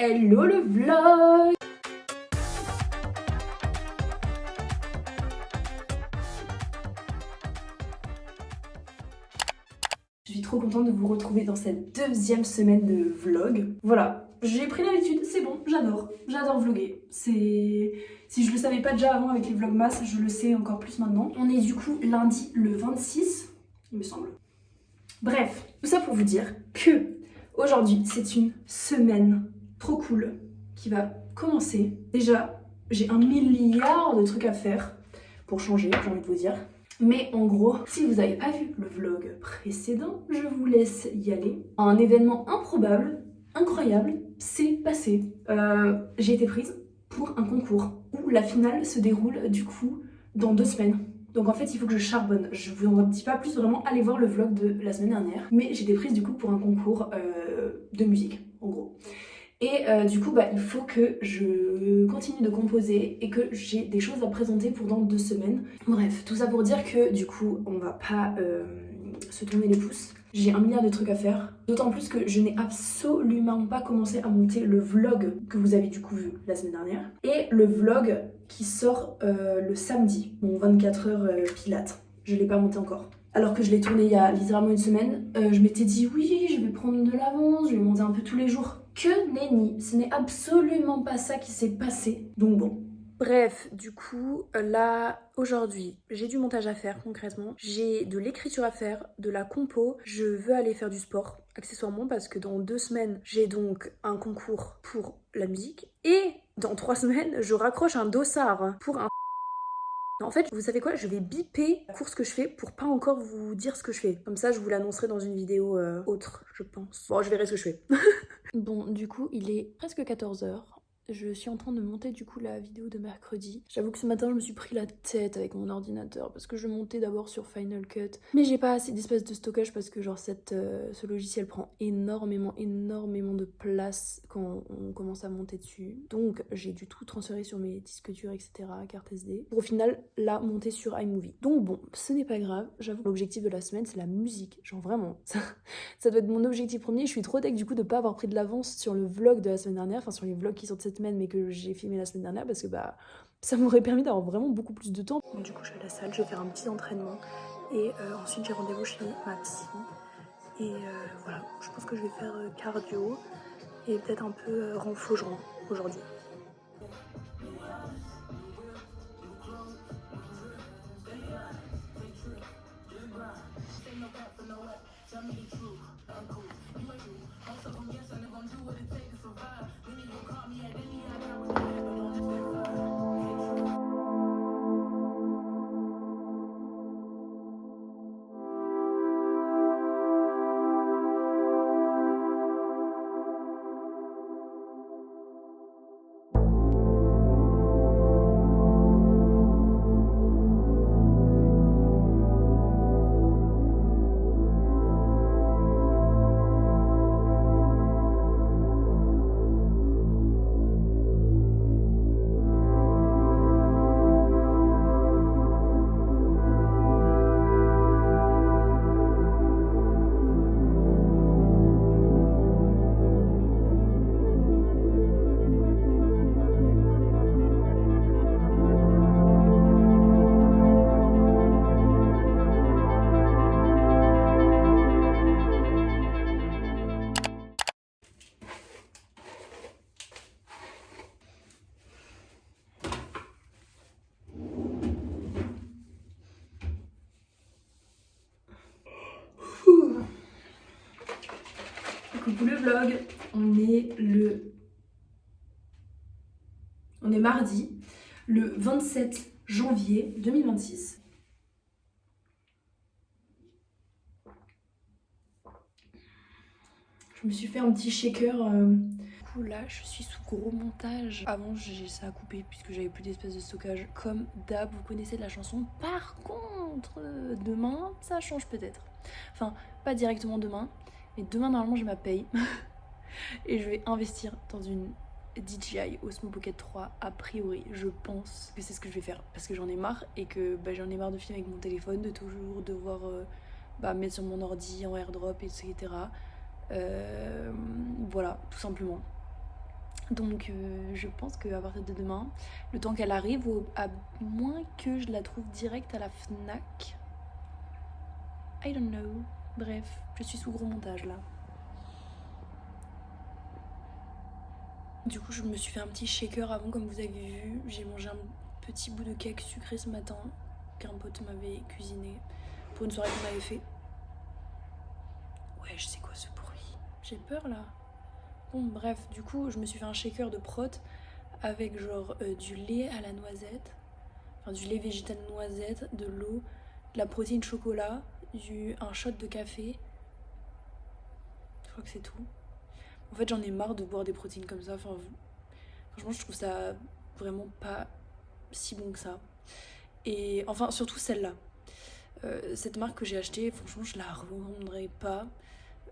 Hello le vlog! Je suis trop contente de vous retrouver dans cette deuxième semaine de vlog. Voilà, j'ai pris l'habitude, c'est bon, j'adore vlogger. Si je le savais pas déjà avant avec les vlogmas, je le sais encore plus maintenant. On est du coup lundi le 26, il me semble. Bref, tout ça pour vous dire que aujourd'hui c'est une semaine trop cool qui va commencer. Déjà, j'ai 1 milliard de trucs à faire pour changer, j'ai envie de vous dire. Mais en gros, si vous n'avez pas vu le vlog précédent, je vous laisse y aller. Un événement improbable, incroyable, s'est passé. J'ai été prise pour un concours où la finale se déroule du coup dans 2 semaines. Donc en fait il faut que je charbonne. Je vous en dis pas plus, vraiment allez voir le vlog de la semaine dernière. Mais j'ai été prise du coup pour un concours de musique en gros. Et du coup il faut que je continue de composer et que j'ai des choses à présenter pour dans 2 semaines. Bref, tout ça pour dire que du coup on va pas se tourner les pouces. J'ai 1 milliard de trucs à faire, d'autant plus que je n'ai absolument pas commencé à monter le vlog que vous avez du coup vu la semaine dernière et le vlog qui sort le samedi, mon 24 heures pilates. Je l'ai pas monté encore. Alors que je l'ai tourné il y a littéralement 1 semaine, je m'étais dit oui, je vais prendre de l'avance, je vais monter un peu tous les jours. Que nenni, ce n'est absolument pas ça qui s'est passé, donc bon. Bref, du coup, là, aujourd'hui, j'ai du montage à faire concrètement, j'ai de l'écriture à faire, de la compo, je veux aller faire du sport, accessoirement, parce que dans 2 semaines, j'ai donc un concours pour la musique, et dans 3 semaines, je raccroche un dossard pour un... En fait, vous savez quoi, je vais biper la course que je fais pour pas encore vous dire ce que je fais. Comme ça, je vous l'annoncerai dans une vidéo autre, je pense. Bon, je verrai ce que je fais. Bon, du coup, il est presque 14h. Je suis en train de monter du coup la vidéo de mercredi. J'avoue que ce matin je me suis pris la tête avec mon ordinateur parce que je montais d'abord sur Final Cut. Mais j'ai pas assez d'espace de stockage parce que genre ce logiciel prend énormément de place quand on commence à monter dessus. Donc j'ai dû tout transférer sur mes disques durs, etc., carte SD. Pour au final là monter sur iMovie. Donc bon, ce n'est pas grave. J'avoue que l'objectif de la semaine c'est la musique. Genre vraiment, ça doit être mon objectif premier. Je suis trop tech du coup de pas avoir pris de l'avance sur le vlog de la semaine dernière, enfin sur les vlogs qui sortent cette semaine mais que j'ai filmé la semaine dernière parce que ça m'aurait permis d'avoir vraiment beaucoup plus de temps. Donc, du coup je vais à la salle, je vais faire un petit entraînement et ensuite j'ai rendez-vous chez ma psy et voilà, je pense que je vais faire cardio et peut-être un peu renflougeront aujourd'hui. Coucou le vlog, on est mardi, le 27 janvier 2026. Je me suis fait un petit shaker. Du coup là je suis sous gros montage. Avant j'ai ça à couper puisque j'avais plus d'espace de stockage. Comme d'hab, vous connaissez la chanson. Par contre, demain ça change peut-être. Enfin, pas directement demain. Mais demain normalement j'ai ma paye. Et je vais investir dans une DJI Osmo Pocket 3 a priori. Je pense que c'est ce que je vais faire. Parce que j'en ai marre et que j'en ai marre de filmer avec mon téléphone. De toujours devoir mettre sur mon ordi en airdrop, etc. Voilà, tout simplement. Donc je pense qu'à partir de demain, le temps qu'elle arrive, à moins que je la trouve direct à la Fnac, I don't know. Bref, je suis sous gros montage là. Du coup, je me suis fait un petit shaker avant, comme vous avez vu. J'ai mangé un petit bout de cake sucré ce matin qu'un pote m'avait cuisiné pour une soirée qu'on avait fait. Ouais, je sais quoi ce bruit. J'ai peur là. Bon, bref, du coup, je me suis fait un shaker de prot avec genre du lait à la noisette, enfin du lait végétal noisette, de l'eau, de la protéine chocolat, un shot de café. Je crois que c'est tout. En fait, j'en ai marre de boire des protéines comme ça. Enfin, franchement, je trouve ça vraiment pas si bon que ça. Et enfin, surtout celle-là. Cette marque que j'ai achetée, franchement, je la revendrai pas.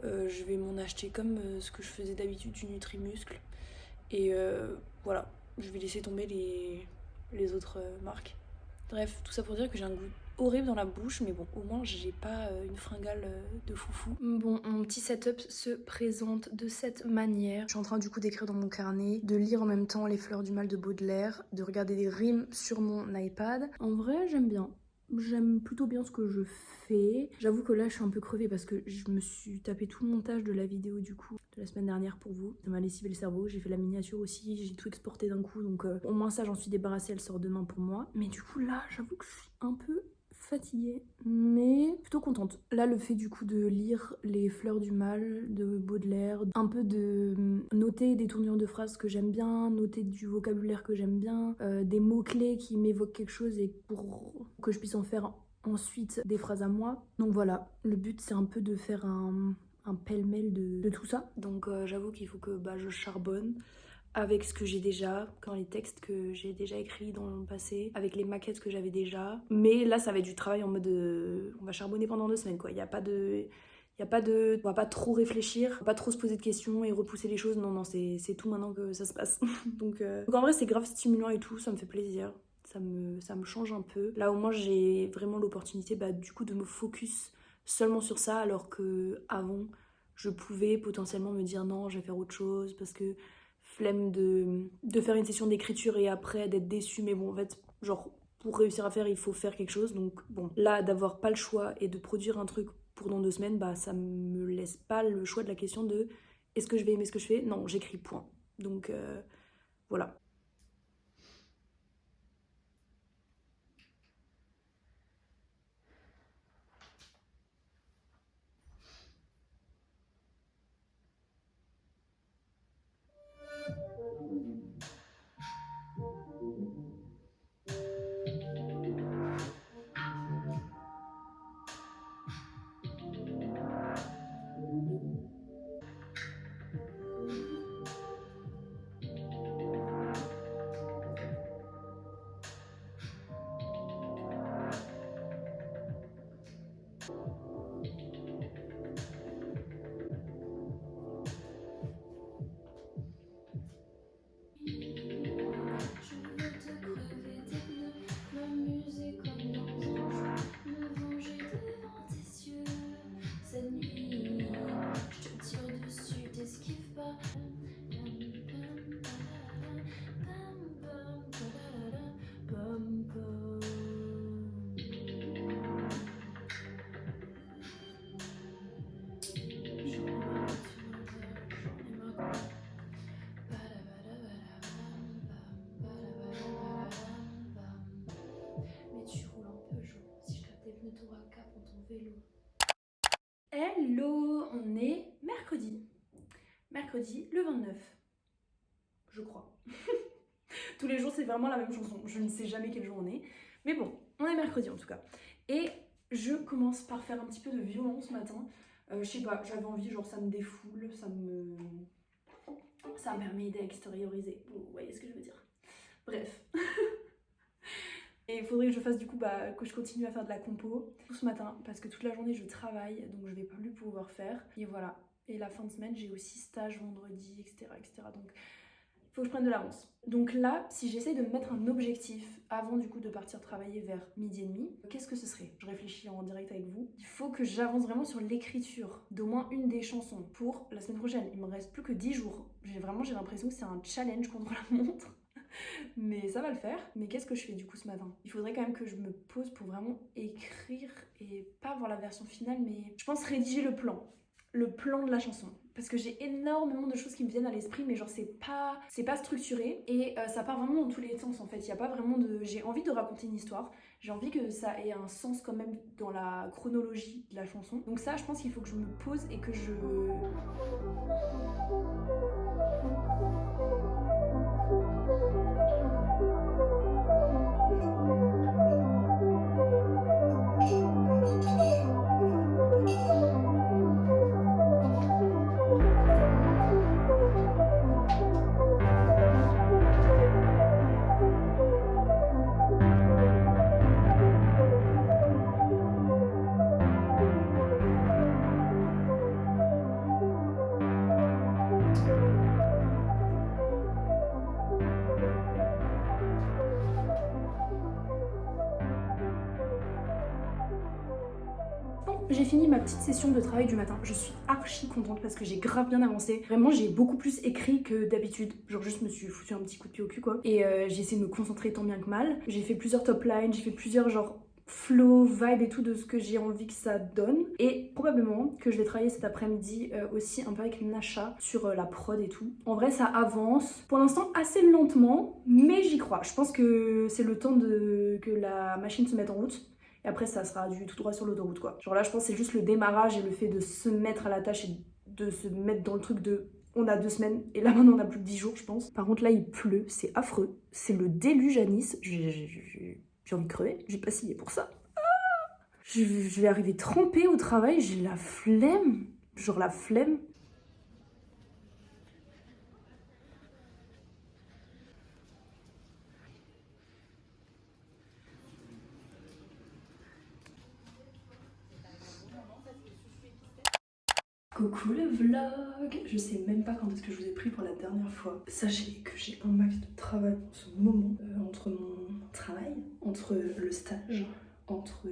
Je vais m'en acheter comme ce que je faisais d'habitude du Nutrimuscle. Et voilà, je vais laisser tomber les autres marques. Bref, tout ça pour dire que j'ai un goût horrible dans la bouche, mais bon, au moins j'ai pas une fringale de foufou. Bon, mon petit setup se présente de cette manière. Je suis en train du coup d'écrire dans mon carnet, de lire en même temps Les Fleurs du Mal de Baudelaire, de regarder des rimes sur mon iPad. En vrai, j'aime bien. J'aime plutôt bien ce que je fais. J'avoue que là, je suis un peu crevée parce que je me suis tapé tout le montage de la vidéo du coup de la semaine dernière pour vous. Ça m'a lessivé le cerveau. J'ai fait la miniature aussi. J'ai tout exporté d'un coup. Donc au moins ça, j'en suis débarrassée. Elle sort demain pour moi. Mais du coup là, j'avoue que je suis un peu fatiguée, mais plutôt contente. Là, le fait du coup de lire Les Fleurs du Mal de Baudelaire, un peu de noter des tournures de phrases que j'aime bien, noter du vocabulaire que j'aime bien, des mots-clés qui m'évoquent quelque chose et pour que je puisse en faire ensuite des phrases à moi. Donc voilà, le but c'est un peu de faire un pêle-mêle de tout ça. Donc j'avoue qu'il faut que je charbonne avec ce que j'ai déjà, dans les textes que j'ai déjà écrits dans le passé, avec les maquettes que j'avais déjà. Mais là, ça va être du travail en mode on va charbonner pendant 2 semaines quoi. Il y a pas de on va pas trop réfléchir, pas trop se poser de questions et repousser les choses. Non, non, c'est tout maintenant que ça se passe. Donc en vrai, c'est grave stimulant et tout, ça me fait plaisir. Ça me change un peu. Là, au moins, j'ai vraiment l'opportunité du coup de me focus seulement sur ça, alors que avant, je pouvais potentiellement me dire non, je vais faire autre chose parce que flemme de faire une session d'écriture et après d'être déçue. Mais bon, en fait, genre, pour réussir à faire, il faut faire quelque chose. Donc bon, là, d'avoir pas le choix et de produire un truc pour dans 2 semaines, ça me laisse pas le choix de la question de est-ce que je vais aimer ce que je fais? Non, j'écris point. Donc voilà. Hello, on est mercredi. Mercredi le 29, je crois. Tous les jours, c'est vraiment la même chanson. Je ne sais jamais quel jour on est. Mais bon, on est mercredi en tout cas. Et je commence par faire un petit peu de violon ce matin. Je sais pas, j'avais envie, genre ça me défoule, ça me permet d'extérioriser. Vous voyez ce que je veux dire? Bref. Et il faudrait que je fasse du coup que je continue à faire de la compo tout ce matin parce que toute la journée je travaille donc je vais plus pouvoir faire. Et voilà. Et la fin de semaine j'ai aussi stage vendredi, etc. etc. Donc faut que je prenne de l'avance. Donc là, si j'essaie de me mettre un objectif avant du coup de partir travailler vers 12h30, qu'est-ce que ce serait? Je réfléchis en direct avec vous. Il faut que j'avance vraiment sur l'écriture d'au moins une des chansons pour la semaine prochaine. Il me reste plus que 10 jours. J'ai l'impression que c'est un challenge contre la montre. Mais ça va le faire. Mais qu'est-ce que je fais du coup ce matin? Il faudrait quand même que je me pose pour vraiment écrire et pas voir la version finale, mais je pense rédiger le plan de la chanson. Parce que j'ai énormément de choses qui me viennent à l'esprit, mais genre c'est pas structuré et ça part vraiment dans tous les sens en fait. Il y a pas vraiment de... J'ai envie de raconter une histoire, j'ai envie que ça ait un sens quand même dans la chronologie de la chanson. Donc ça, je pense qu'il faut que je me pose et que je... J'ai fini ma petite session de travail du matin. Je suis archi contente parce que j'ai grave bien avancé. Vraiment, j'ai beaucoup plus écrit que d'habitude. Genre, juste me suis foutu un petit coup de pied au cul, quoi. Et j'ai essayé de me concentrer tant bien que mal. J'ai fait plusieurs top lines, j'ai fait plusieurs, genre, flow, vibe et tout de ce que j'ai envie que ça donne. Et probablement que je vais travailler cet après-midi aussi un peu avec Nasha sur la prod et tout. En vrai, ça avance. Pour l'instant, assez lentement, mais j'y crois. Je pense que c'est le temps que la machine se mette en route. Et après, ça sera du tout droit sur l'autoroute, quoi. Genre là, je pense que c'est juste le démarrage et le fait de se mettre à la tâche et de se mettre dans le truc de... On a 2 semaines et là maintenant on a plus que 10 jours, je pense. Par contre, là, il pleut, c'est affreux. C'est le déluge à Nice. J'ai envie de crever. J'ai pas signé pour ça. Je vais arriver trempée au travail, j'ai la flemme. Genre la flemme. Coucou le vlog. Je sais même pas quand est-ce que je vous ai pris pour la dernière fois. Sachez que j'ai un max de travail en ce moment. Entre mon travail, entre le stage, entre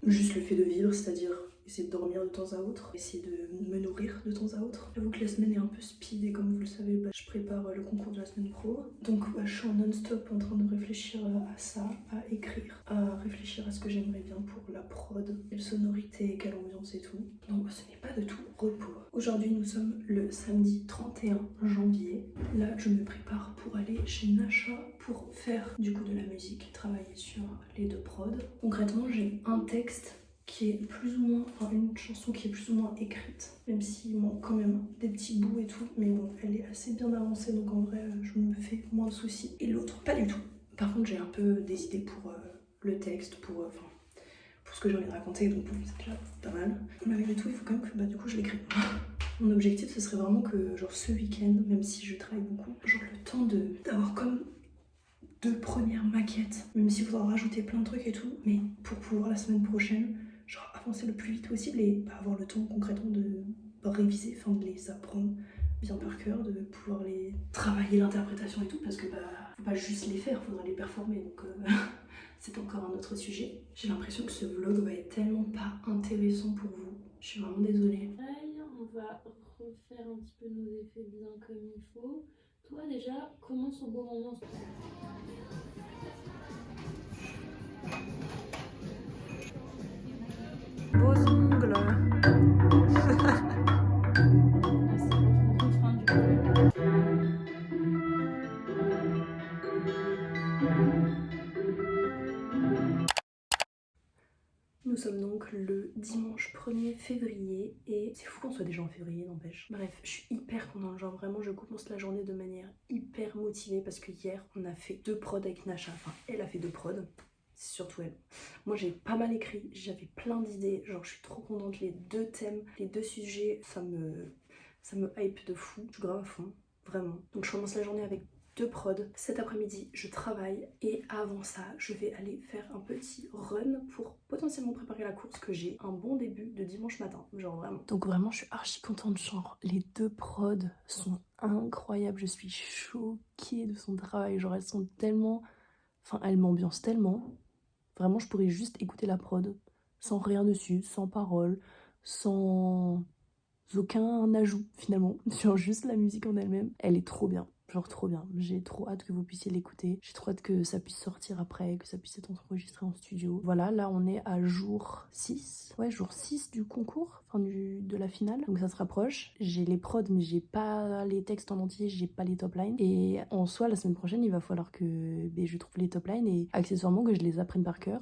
juste le fait de vivre, c'est-à-dire essayer de dormir de temps à autre, essayer de me nourrir de temps à autre. J'avoue que la semaine est un peu speed et comme vous le savez, je prépare le concours de la semaine pro. Donc je suis en non-stop en train de réfléchir à ça, à écrire, à réfléchir à ce que j'aimerais bien pour la prod, quelle sonorité, quelle ambiance et tout. Donc ce n'est pas de tout repos. Aujourd'hui nous sommes le samedi 31 janvier. Là je me prépare pour aller chez Nasha pour faire du coup de la musique, travailler sur les 2 prods. Concrètement j'ai un texte qui est plus ou moins, enfin une chanson qui est plus ou moins écrite, même s'il manque quand même des petits bouts et tout, mais bon, elle est assez bien avancée, donc en vrai, je me fais moins de soucis. Et l'autre, pas du tout. Par contre, j'ai un peu des idées pour le texte, pour ce que j'ai envie de raconter, donc bon, c'est déjà pas mal. Malgré tout, il faut quand même que du coup, je l'écris. Mon objectif, ce serait vraiment que, genre, ce week-end, même si je travaille beaucoup, genre le temps d'avoir comme 2 premières maquettes, même s'il faudra rajouter plein de trucs et tout, mais pour pouvoir la semaine prochaine, genre avancer le plus vite possible et avoir le temps concrètement de réviser, enfin de les apprendre bien par cœur, de pouvoir les travailler l'interprétation et tout, parce que faut pas juste les faire, faudra les performer, donc c'est encore un autre sujet. J'ai l'impression que ce vlog va être tellement pas intéressant pour vous, je suis vraiment désolée. On va refaire un petit peu nos effets bien comme il faut. Toi déjà, commence au bon moment. Beaux ongles. Nous sommes donc le dimanche 1er février et c'est fou qu'on soit déjà en février, n'empêche. Bref, je suis hyper contente, genre vraiment je commence la journée de manière hyper motivée parce que hier on a fait 2 prods avec Nasha, enfin elle a fait 2 prods. C'est surtout elle. Moi j'ai pas mal écrit, j'avais plein d'idées, genre je suis trop contente, les 2 thèmes, les 2 sujets, ça me hype de fou, je suis grave à fond, vraiment. Donc je commence la journée avec 2 prods. Cet après-midi, je travaille et avant ça, je vais aller faire un petit run pour potentiellement préparer la course que j'ai un bon début de dimanche matin, genre vraiment. Donc vraiment, je suis archi contente, genre les 2 prods sont incroyables, je suis choquée de son travail, genre elles sont tellement... Enfin, elles m'ambiancent tellement. Vraiment, je pourrais juste écouter la prod, sans rien dessus, sans parole, sans aucun ajout finalement, sur juste la musique en elle-même. Elle est trop bien, genre trop bien. J'ai trop hâte que vous puissiez l'écouter. J'ai trop hâte que ça puisse sortir après, que ça puisse être enregistré en studio. Voilà, là on est à jour 6. Ouais, jour 6 du concours, enfin de la finale. Donc ça se rapproche. J'ai les prods, mais j'ai pas les textes en entier, j'ai pas les top lines. Et en soi, la semaine prochaine, il va falloir que je trouve les top lines et accessoirement que je les apprenne par cœur.